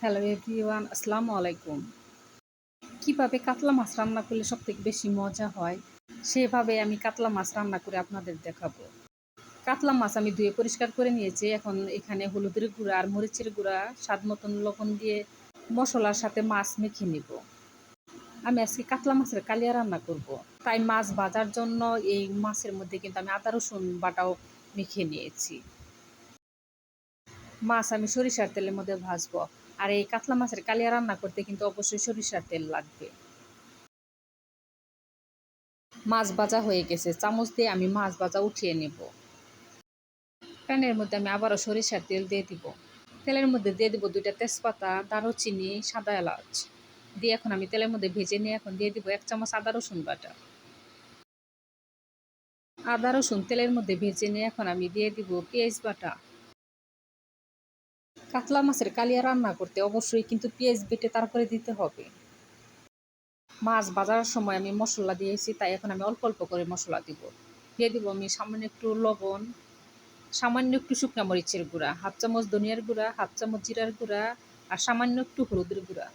Hello everyone, আসসালামু আলাইকুম। কিভাবে কাতলা মাছ রান্না করলে সবথেকে বেশি মজা হয়, সেভাবে আমি কাতলা মাছ রান্না করে আপনাদের দেখাবো। কাতলা মাছ আমি ধুয়ে পরিষ্কার করে নিয়েছি। এখন এখানে হলুদের গুঁড়া আর মরিচের গুঁড়া, স্বাদ মতন লবণ দিয়ে মশলার সাথে মাছ মেখে নিব। আমি আজকে কাতলা মাছের কালিয়া রান্না করব। তাই মাছ ভাজার জন্য এই মাছের মধ্যে কিন্তু আমি আদা রসুন বাটাও মেখে নিয়েছি। মাছ আমি সরিষার তেলের মধ্যে ভাজবো। আর এই কাতলা মাছের কালিয়া রান্না করতে কিন্তু অবশ্যই সরিষার তেল লাগবে। মাছ ভাজা হয়ে গেছে, চামচ দিয়ে আমি মাছ ভাজা উঠিয়ে নেব। প্যানের মধ্যে আমি আবারও সরিষার তেল দিয়ে দিব। তেলের মধ্যে দিয়ে দিব 2টা তেজপাতা, দারুচিনি, সাদা এলাচ দিয়ে এখন আমি তেলের মধ্যে ভেজে নিয়ে এখন দিয়ে দিব 1 চামচ আদা রসুন বাটা। আদা রসুন তেলের মধ্যে ভেজে নিয়ে এখন আমি দিয়ে দিব পেঁয়াজ বাটা। কাতলা মাছের কালিয়া রান্না করতে অবশ্যই কিন্তু পেঁয়াজ বেটে তারপরে দিতে হবে। মাছ ভাজার সময় আমি মশলা দিয়েছি, তাই এখন আমি অল্প অল্প করে মশলা দিব। দিয়ে দিব আমি সামান্য একটু লবণ, সামান্য একটু শুকনো মরিচের গুঁড়া, 1/2 চামচ ধনিয়ার গুঁড়া, 1/2 চামচ জিরার গুঁড়া আর সামান্য একটু হলুদের গুঁড়া।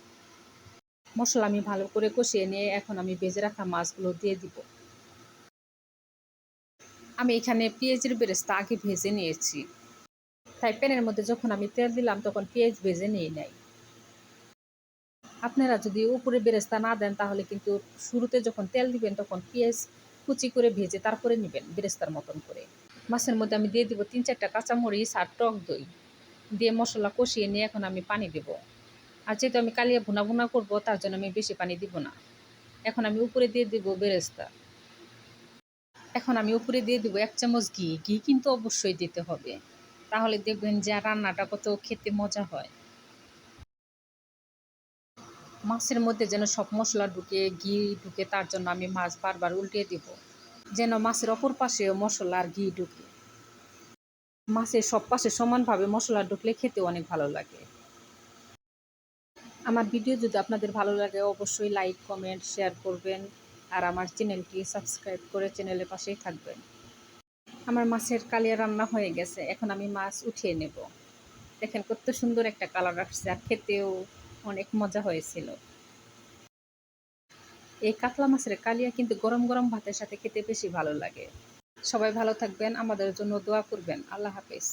মশলা আমি ভালো করে কষিয়ে নিয়ে এখন আমি ভেজে রাখা মাছগুলো দিয়ে দিব। আমি এখানে পেঁয়াজের বেরেস্তা আগে ভেজে নিয়েছি, তাই প্যানের মধ্যে যখন আমি তেল দিলাম তখন পেঁয়াজ ভেজে নিয়ে নেই। আপনারা যদি উপরে বেরেস্তা না দেন তাহলে কিন্তু শুরুতে যখন তেল দিবেন তখন পেঁয়াজ কুচি করে ভেজে তারপরে নেবেন বেরেস্তার মতন করে। মাছের মধ্যে আমি দিয়ে দিব 3-4টা কাঁচামরিচ আর টক দই দিয়ে মশলা কষিয়ে নিয়ে এখন আমি পানি দেব। আর যেহেতু আমি কালিয়া ভুনা ভুনা করবো তার জন্য আমি বেশি পানি দিব না। এখন আমি উপরে দিয়ে দিব বেরেস্তা। এখন আমি উপরে দিয়ে দিব 1 চামচ ঘি। ঘি কিন্তু অবশ্যই দিতে হবে, তাহলে দেখবেন যে রান্নাটা কত খেতে মজা হয়। মাছের মধ্যে যেন সব মশলা ঢুকে, ঘি ঢুকে, তার জন্য আমি মাছ বারবার উল্টিয়ে দিব, যেন মাছের অপর পাশেও মশলা আর ঘি ঢুকে। মাছের সব পাশে সমানভাবে মশলা ঢুকলে খেতে অনেক ভালো লাগে। আমার ভিডিও যদি আপনাদের ভালো লাগে অবশ্যই লাইক, কমেন্ট, শেয়ার করবেন আর আমার চ্যানেলটি সাবস্ক্রাইব করে চ্যানেলের পাশেই থাকবেন। আমার মাছের কালিয়া রান্না হয়ে গেছে, এখন আমি মাছ উঠিয়ে নেব। দেখেন কত সুন্দর একটা কালার আসছে আর খেতেও অনেক মজা হয়েছিল। এই কাতলা মাছের কালিয়া কিন্তু গরম গরম ভাতের সাথে খেতে বেশি ভালো লাগে। সবাই ভালো থাকবেন, আমাদের জন্য দোয়া করবেন। আল্লাহ হাফেজ।